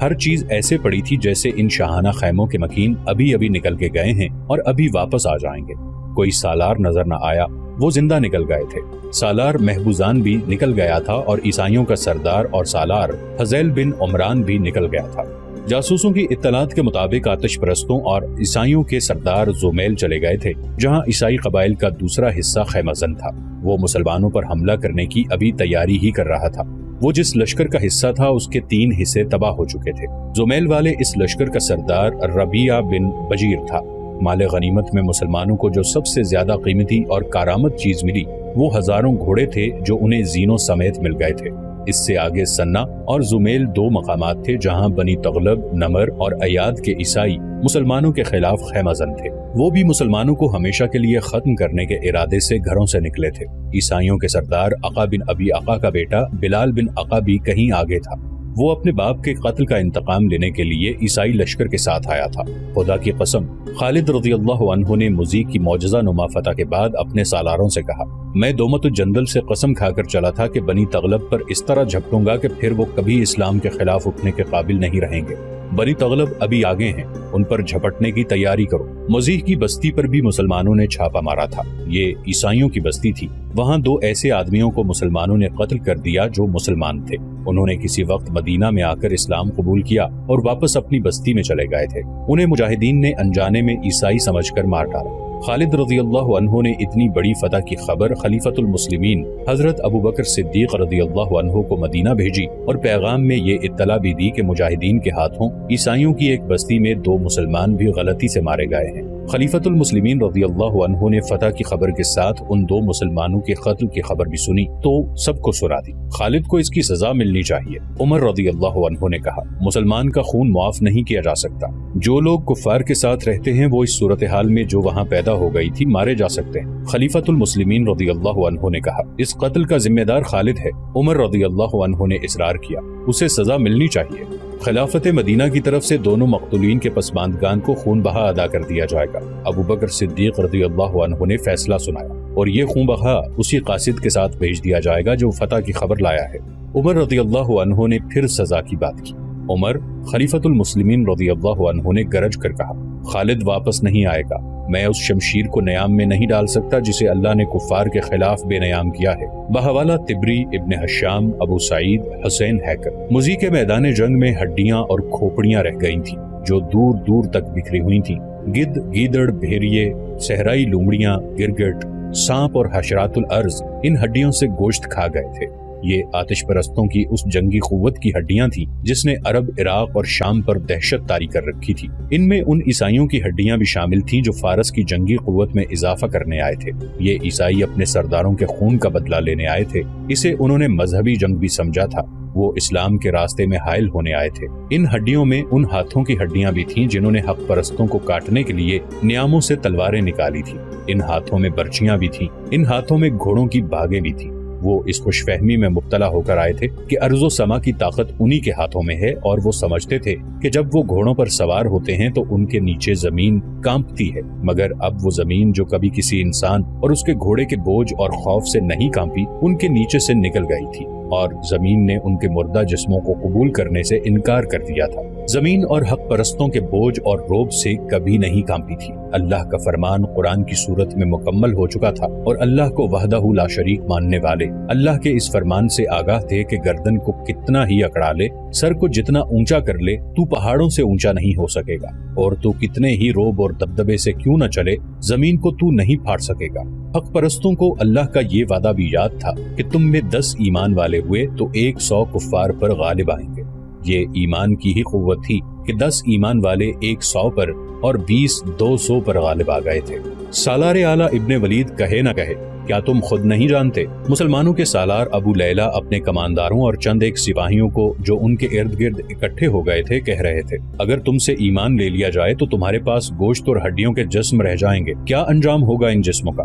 ہر چیز ایسے پڑی تھی جیسے ان شاہانہ خیموں کے مکین ابھی ابھی نکل کے گئے ہیں اور ابھی واپس آ جائیں گے۔ کوئی سالار نظر نہ آیا، وہ زندہ نکل گئے تھے۔ سالار محبوزان بھی نکل گیا تھا اور عیسائیوں کا سردار اور سالار حزیل بن عمران بھی نکل گیا تھا۔ جاسوسوں کی اطلاعات کے مطابق آتش پرستوں اور عیسائیوں کے سردار زومیل چلے گئے تھے، جہاں عیسائی قبائل کا دوسرا حصہ خیمہ زن تھا۔ وہ مسلمانوں پر حملہ کرنے کی ابھی تیاری ہی کر رہا تھا۔ وہ جس لشکر کا حصہ تھا اس کے 3 حصے تباہ ہو چکے تھے۔ زومیل والے اس لشکر کا سردار ربیعہ بن بجیر تھا۔ مال غنیمت میں مسلمانوں کو جو سب سے زیادہ قیمتی اور کارآمد چیز ملی وہ ہزاروں گھوڑے تھے جو انہیں زینوں سمیت مل گئے تھے۔ اس سے آگے سنا اور زمیل 2 مقامات تھے جہاں بنی تغلب، نمر اور ایاد کے عیسائی مسلمانوں کے خلاف خیمہ زن تھے۔ وہ بھی مسلمانوں کو ہمیشہ کے لیے ختم کرنے کے ارادے سے گھروں سے نکلے تھے۔ عیسائیوں کے سردار عقا بن ابی عقا کا بیٹا بلال بن عقا بھی کہیں آگے تھا۔ وہ اپنے باپ کے قتل کا انتقام لینے کے لیے عیسائی لشکر کے ساتھ آیا تھا۔ خدا کی قسم، خالد رضی اللہ عنہ نے مزیح کی معجزہ نما فتح کے بعد اپنے سالاروں سے کہا، میں دومت الجندل سے قسم کھا کر چلا تھا کہ بنی تغلب پر اس طرح جھپٹوں گا کہ پھر وہ کبھی اسلام کے خلاف اٹھنے کے قابل نہیں رہیں گے۔ بنی تغلب ابھی آگے ہیں، ان پر جھپٹنے کی تیاری کرو۔ مزیح کی بستی پر بھی مسلمانوں نے چھاپا مارا تھا۔ یہ عیسائیوں کی بستی تھی۔ وہاں 2 ایسے آدمیوں کو مسلمانوں نے قتل کر دیا جو مسلمان تھے۔ انہوں نے کسی وقت مدینہ میں آ کر اسلام قبول کیا اور واپس اپنی بستی میں چلے گئے تھے۔ انہیں مجاہدین نے انجانے میں عیسائی سمجھ کر مار ڈالا۔ خالد رضی اللہ عنہ نے اتنی بڑی فتح کی خبر خلیفۃ المسلمین حضرت ابوبکر صدیق رضی اللہ عنہ کو مدینہ بھیجی اور پیغام میں یہ اطلاع بھی دی کہ مجاہدین کے ہاتھوں عیسائیوں کی ایک بستی میں 2 مسلمان بھی غلطی سے مارے گئے ہیں۔ خلیفۃ المسلمین رضی اللہ عنہ نے فتح کی خبر کے ساتھ ان 2 مسلمانوں کے قتل کی خبر بھی سنی تو سب کو سنا دی۔ خالد کو اس کی سزا ملنی چاہیے۔ عمر رضی اللہ عنہ نے کہا، مسلمان کا خون معاف نہیں کیا جا سکتا۔ جو لوگ کفار کے ساتھ رہتے ہیں وہ اس صورتحال میں جو وہاں پیدا ہو گئی تھی مارے جا سکتے ہیں۔ خلیفۃ المسلمین رضی اللہ عنہ نے کہا، اس قتل کا ذمہ دار خالد ہے۔ عمر رضی اللہ عنہ نے اصرار کیا، اسے سزا ملنی چاہیے۔ خلافت مدینہ کی طرف سے دونوں مقتولین کے پسماندگان کو خون بہا ادا کر دیا جائے گا۔ ابوبکر صدیق رضی اللہ عنہ نے فیصلہ سنایا اور یہ خون بہا اسی قاصد کے ساتھ بھیج دیا جائے گا جو فتح کی خبر لایا ہے۔ عمر رضی اللہ عنہ نے پھر سزا کی بات کی۔ عمر، خلیفۃ المسلمین رضی اللہ عنہ نے گرج کر کہا، خالد واپس نہیں آئے گا۔ میں اس شمشیر کو نیام میں نہیں ڈال سکتا جسے اللہ نے کفار کے خلاف بے نیام کیا ہے۔ بحوالہ طبری، ابن حشام، ابو سعید، حسین ہیکر۔ مزیح کے میدان جنگ میں ہڈیاں اور کھوپڑیاں رہ گئی تھیں جو دور دور تک بکھری ہوئی تھیں۔ گدھ، گیدڑ، بھیڑیے، صحرائی لومڑیاں، گرگٹ، سانپ اور حشرات الارض ان ہڈیوں سے گوشت کھا گئے تھے۔ یہ آتش پرستوں کی اس جنگی قوت کی ہڈیاں تھیں جس نے عرب، عراق اور شام پر دہشت طاری کر رکھی تھی۔ ان میں ان عیسائیوں کی ہڈیاں بھی شامل تھیں جو فارس کی جنگی قوت میں اضافہ کرنے آئے تھے۔ یہ عیسائی اپنے سرداروں کے خون کا بدلہ لینے آئے تھے۔ اسے انہوں نے مذہبی جنگ بھی سمجھا تھا۔ وہ اسلام کے راستے میں حائل ہونے آئے تھے۔ ان ہڈیوں میں ان ہاتھوں کی ہڈیاں بھی تھیں جنہوں نے حق پرستوں کو کاٹنے کے لیے نیاموں سے تلواریں نکالی تھی۔ ان ہاتھوں میں برچیاں بھی تھیں۔ ان ہاتھوں میں گھوڑوں کی باگیں بھی تھیں۔ وہ اس خوش فہمی میں مبتلا ہو کر آئے تھے کہ ارض و سما کی طاقت انہی کے ہاتھوں میں ہے، اور وہ سمجھتے تھے کہ جب وہ گھوڑوں پر سوار ہوتے ہیں تو ان کے نیچے زمین کانپتی ہے، مگر اب وہ زمین جو کبھی کسی انسان اور اس کے گھوڑے کے بوجھ اور خوف سے نہیں کانپی، ان کے نیچے سے نکل گئی تھی، اور زمین نے ان کے مردہ جسموں کو قبول کرنے سے انکار کر دیا تھا۔ زمین اور حق پرستوں کے بوجھ اور روب سے کبھی نہیں کانپی تھی۔ اللہ کا فرمان قرآن کی صورت میں مکمل ہو چکا تھا، اور اللہ کو وحدہ لا شریک ماننے والے اللہ کے اس فرمان سے آگاہ تھے کہ گردن کو کتنا ہی اکڑا لے، سر کو جتنا اونچا کر لے، تو پہاڑوں سے اونچا نہیں ہو سکے گا، اور تو کتنے ہی روب اور دبدبے سے کیوں نہ چلے، زمین کو تو نہیں پھاڑ سکے گا۔ حق پرستوں کو اللہ کا یہ وعدہ بھی یاد تھا کہ تم میں 10 ایمان والے ہوئے تو 100 کفار پر غالب آئیں گے۔ یہ ایمان کی ہی قوت تھی کہ 10 ایمان والے 100 پر اور 20 200 پر غالب آ گئے تھے۔ سالار اعلیٰ ابن ولید کہے نہ کہے، کیا تم خود نہیں جانتے؟ مسلمانوں کے سالار ابو لیلہ اپنے کمانداروں اور چند ایک سپاہیوں کو جو ان کے ارد گرد اکٹھے ہو گئے تھے کہہ رہے تھے، اگر تم سے ایمان لے لیا جائے تو تمہارے پاس گوشت اور ہڈیوں کے جسم رہ جائیں گے، کیا انجام ہوگا ان جسموں کا؟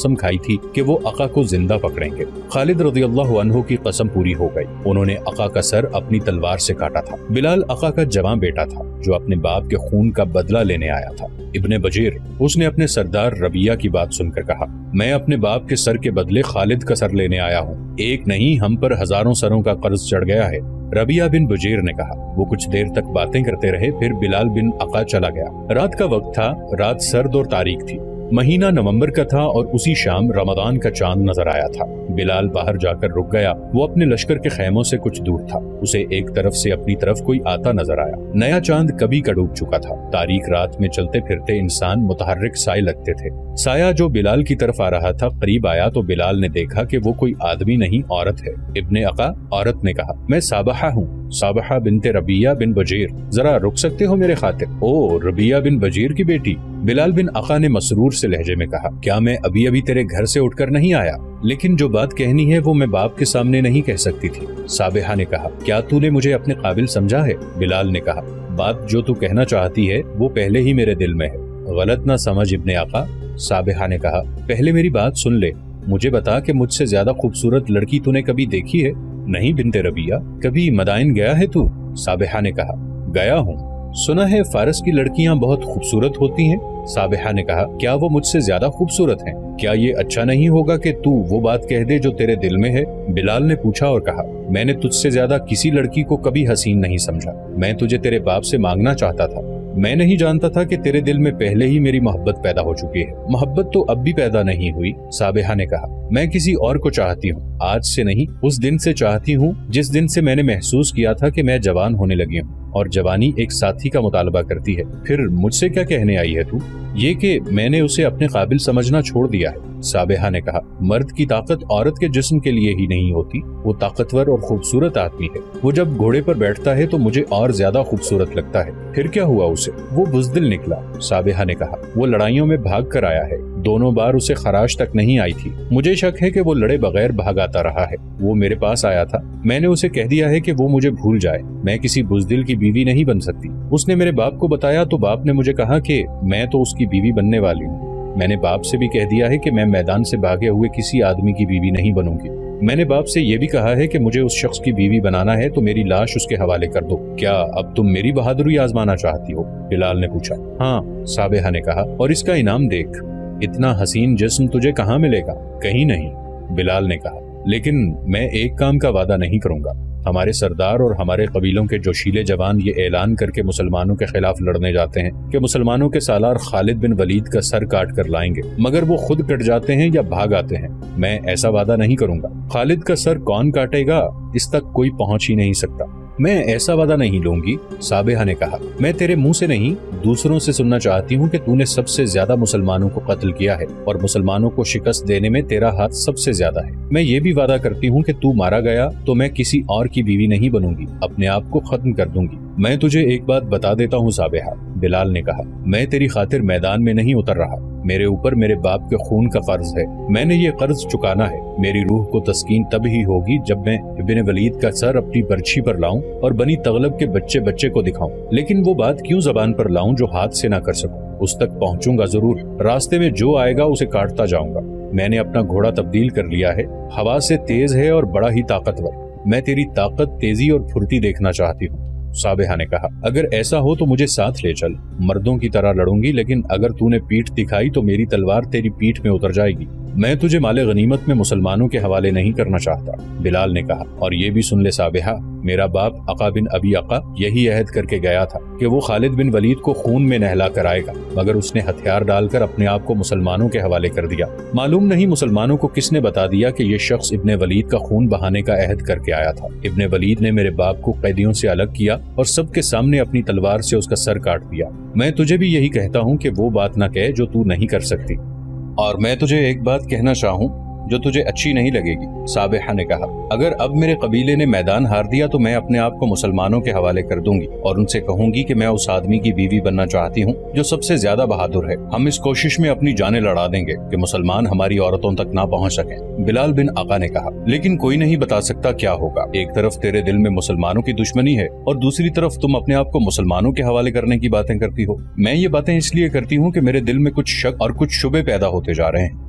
قسم کھائی تھی کہ وہ آقا کو زندہ پکڑیں گے۔ خالد رضی اللہ عنہ کی قسم پوری ہو گئی، انہوں نے آقا کا سر اپنی تلوار سے کاٹا تھا۔ بلال آقا کا جواں بیٹا تھا جو اپنے باپ کے خون کا بدلہ لینے آیا تھا۔ ابن بجیر، اس نے اپنے سردار ربیہ کی بات سن کر کہا، میں اپنے باپ کے سر کے بدلے خالد کا سر لینے آیا ہوں، ایک نہیں ہم پر ہزاروں سروں کا قرض چڑھ گیا ہے۔ ربیہ بن بجیر نے کہا۔ وہ کچھ دیر تک باتیں کرتے رہے، پھر بلال بن آقا چلا گیا۔ رات کا وقت تھا، رات سرد اور تاریک تھی، مہینہ نومبر کا تھا اور اسی شام رمضان کا چاند نظر آیا تھا۔ بلال باہر جا کر رک گیا، وہ اپنے لشکر کے خیموں سے کچھ دور تھا، اسے ایک طرف سے اپنی طرف کوئی آتا نظر آیا۔ نیا چاند کبھی کا ڈوب چکا تھا، تاریک رات میں چلتے پھرتے انسان متحرک سائے لگتے تھے۔ سایہ جو بلال کی طرف آ رہا تھا قریب آیا تو بلال نے دیکھا کہ وہ کوئی آدمی نہیں، عورت ہے۔ ابن آقا، عورت نے کہا، میں صابحہ ہوں، صابحہ بنت ربیہ بن بجیر، ذرا رک سکتے ہو میرے خاطر؟ او، ربیہ بن بجیر کی بیٹی؟ بلال بن آقا نے مسرور سے لہجے میں کہا، کیا میں ابھی ابھی تیرے گھر سے اٹھ کر نہیں آیا؟ لیکن جو بات کہنی ہے وہ میں باپ کے سامنے نہیں کہہ سکتی تھی۔ صابحہ نے کہا، کیا تو نے مجھے اپنے قابل سمجھا ہے؟ بلال نے کہا، بات جو تو کہنا چاہتی ہے وہ پہلے ہی میرے دل میں ہے، غلط نہ سمجھ ابن آقا۔ صابحہ نے کہا، پہلے میری بات سن لے، مجھے بتا کہ مجھ سے زیادہ خوبصورت لڑکی تو نے کبھی دیکھی ہے؟ نہیں بنت ربیہ، کبھی مدائن گیا ہے تو؟ صابحہ نے کہا، گیا ہوں، سنا ہے فارس کی لڑکیاں بہت خوبصورت ہوتی ہیں۔ صابحہ نے کہا، کیا وہ مجھ سے زیادہ خوبصورت ہیں؟ کیا یہ اچھا نہیں ہوگا کہ تو وہ بات کہہ دے جو تیرے دل میں ہے؟ بلال نے پوچھا اور کہا، میں نے تجھ سے زیادہ کسی لڑکی کو کبھی حسین نہیں سمجھا، میں تجھے تیرے باپ سے مانگنا چاہتا تھا، میں نہیں جانتا تھا کہ تیرے دل میں پہلے ہی میری محبت پیدا ہو چکی ہے۔ محبت تو اب بھی پیدا نہیں ہوئی، صابحہ نے کہا، میں کسی اور کو چاہتی ہوں، آج سے نہیں، اس دن سے چاہتی ہوں جس دن سے میں نے محسوس کیا تھا کہ میں جوان ہونے لگی ہوں، اور جوانی ایک ساتھی کا مطالبہ کرتی ہے۔ پھر مجھ سے کیا کہنے آئی ہے تو؟ یہ کہ میں نے اسے اپنے قابل سمجھنا چھوڑ دیا ہے۔ صابحہ نے کہا، مرد کی طاقت عورت کے جسم کے لیے ہی نہیں ہوتی، وہ طاقتور اور خوبصورت آدمی ہے، وہ جب گھوڑے پر بیٹھتا ہے تو مجھے اور زیادہ خوبصورت لگتا ہے۔ پھر کیا ہوا اسے؟ وہ بزدل نکلا۔ صابحہ نے کہا، وہ لڑائیوں میں بھاگ کر آیا ہے، دونوں بار اسے خراش تک نہیں آئی تھی، مجھے شک ہے کہ وہ لڑے بغیر بھاگ آتا رہا ہے۔ وہ میرے پاس آیا تھا، میں نے اسے کہہ دیا ہے کہ وہ مجھے بھول جائے، میں کسی بزدل کی بیوی نہیں بن سکتی۔ اس نے میرے باپ کو بتایا تو باپ نے مجھے کہا کہ میں تو اس کی بیوی بننے والی ہوں۔ میں نے باپ سے بھی کہہ دیا ہے کہ میں میدان سے بھاگے ہوئے کسی آدمی کی بیوی نہیں بنوں گی۔ میں نے باپ سے یہ بھی کہا ہے کہ مجھے اس شخص کی بیوی بنانا ہے تو میری لاش اس کے حوالے کر دو۔ کیا اب تم میری بہادری آزمانا چاہتی ہو؟ بلال نے پوچھا۔ ہاں، صابحہ نے کہا، اور اس کا انعام دیکھ، اتنا حسین جسم تجھے کہاں ملے گا؟ کہیں نہیں، بلال نے کہا، لیکن میں ایک کام کا وعدہ نہیں کروں گا۔ ہمارے سردار اور ہمارے قبیلوں کے جوشیلے جوان یہ اعلان کر کے مسلمانوں کے خلاف لڑنے جاتے ہیں کہ مسلمانوں کے سالار خالد بن ولید کا سر کاٹ کر لائیں گے، مگر وہ خود کٹ جاتے ہیں یا بھاگ آتے ہیں۔ میں ایسا وعدہ نہیں کروں گا۔ خالد کا سر کون کاٹے گا اس تک کوئی پہنچ ہی نہیں سکتا۔ میں ایسا وعدہ نہیں لوں گی، صابحہ نے کہا۔ میں تیرے منہ سے نہیں، دوسروں سے سننا چاہتی ہوں کہ تو نے سب سے زیادہ مسلمانوں کو قتل کیا ہے اور مسلمانوں کو شکست دینے میں تیرا ہاتھ سب سے زیادہ ہے۔ میں یہ بھی وعدہ کرتی ہوں کہ تو مارا گیا تو میں کسی اور کی بیوی نہیں بنوں گی، اپنے آپ کو ختم کر دوں گی۔ میں تجھے ایک بات بتا دیتا ہوں صابحہ، بلال نے کہا، میں تیری خاطر میدان میں نہیں اتر رہا، میرے اوپر میرے باپ کے خون کا قرض ہے، میں نے یہ قرض چکانا ہے۔ میری روح کو تسکین تب ہی ہوگی جب میں ابن ولید کا سر اپنی برچھی پر لاؤں اور بنی تغلب کے بچے بچے کو دکھاؤں، لیکن وہ بات کیوں زبان پر لاؤں جو ہاتھ سے نہ کر سکوں؟ اس تک پہنچوں گا ضرور، راستے میں جو آئے گا اسے کاٹتا جاؤں گا۔ میں نے اپنا گھوڑا تبدیل کر لیا ہے، ہوا سے تیز ہے اور بڑا ہی طاقتور۔ میں تیری طاقت، تیزی اور پھرتی دیکھنا چاہتی ہوں۔ صابحہ نے کہا، اگر ایسا ہو تو مجھے ساتھ لے چل، مردوں کی طرح لڑوں گی، لیکن اگر تو نے پیٹھ دکھائی تو میری تلوار تیری پیٹھ میں اتر جائے گی۔ میں تجھے مال غنیمت میں مسلمانوں کے حوالے نہیں کرنا چاہتا، بلال نے کہا، اور یہ بھی سن لے صابحہ، میرا باپ عقا بن ابی عقا یہی عہد کر کے گیا تھا کہ وہ خالد بن ولید کو خون میں نہلا کر آئے گا، مگر اس نے ہتھیار ڈال کر اپنے آپ کو مسلمانوں کے حوالے کر دیا۔ معلوم نہیں مسلمانوں کو کس نے بتا دیا کہ یہ شخص ابن ولید کا خون بہانے کا عہد کر کے آیا تھا۔ ابن ولید نے میرے باپ کو قیدیوں سے الگ کیا اور سب کے سامنے اپنی تلوار سے اس کا سر کاٹ دیا۔ میں تجھے بھی یہی کہتا ہوں کہ وہ بات نہ کہے جو تو نہیں کر سکتی، اور میں تجھے ایک بات کہنا چاہوں جو تجھے اچھی نہیں لگے گی۔ صابحہ نے کہا، اگر اب میرے قبیلے نے میدان ہار دیا تو میں اپنے آپ کو مسلمانوں کے حوالے کر دوں گی اور ان سے کہوں گی کہ میں اس آدمی کی بیوی بننا چاہتی ہوں جو سب سے زیادہ بہادر ہے۔ ہم اس کوشش میں اپنی جانیں لڑا دیں گے کہ مسلمان ہماری عورتوں تک نہ پہنچ سکیں۔ بلال بن آقا نے کہا، لیکن کوئی نہیں بتا سکتا کیا ہوگا۔ ایک طرف تیرے دل میں مسلمانوں کی دشمنی ہے اور دوسری طرف تم اپنے آپ کو مسلمانوں کے حوالے کرنے کی باتیں کرتی ہو۔ میں یہ باتیں اس لیے کرتی ہوں کہ میرے دل میں کچھ شک اور کچھ شبے پیدا ہوتے جا رہے ہیں۔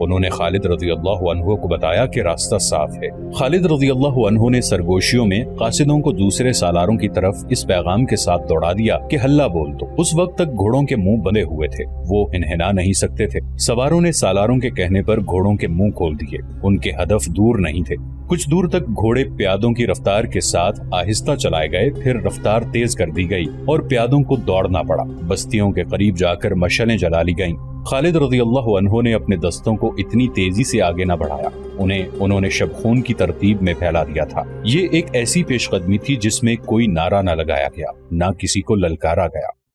انہوں نے خالد رضی اللہ عنہ کو بتایا کہ راستہ صاف ہے۔ خالد رضی اللہ عنہ نے سرگوشیوں میں قاصدوں کو دوسرے سالاروں کی طرف اس پیغام کے ساتھ دوڑا دیا کہ ہلہ بول دو۔ اس وقت تک گھوڑوں کے منہ بندے ہوئے تھے، وہ انہنا نہیں سکتے تھے۔ سواروں نے سالاروں کے کہنے پر گھوڑوں کے منہ کھول دیے۔ ان کے ہدف دور نہیں تھے۔ کچھ دور تک گھوڑے پیادوں کی رفتار کے ساتھ آہستہ چلائے گئے، پھر رفتار تیز کر دی گئی اور پیادوں کو دوڑنا پڑا۔ بستیوں کے قریب جا کر مشعلیں جلا لی گئیں۔ خالد رضی اللہ عنہ نے اپنے دستوں کو اتنی تیزی سے آگے نہ بڑھایا، انہوں نے شب خون کی ترتیب میں پھیلا دیا تھا۔ یہ ایک ایسی پیش قدمی تھی جس میں کوئی نعرہ نہ لگایا گیا، نہ کسی کو للکارا گیا۔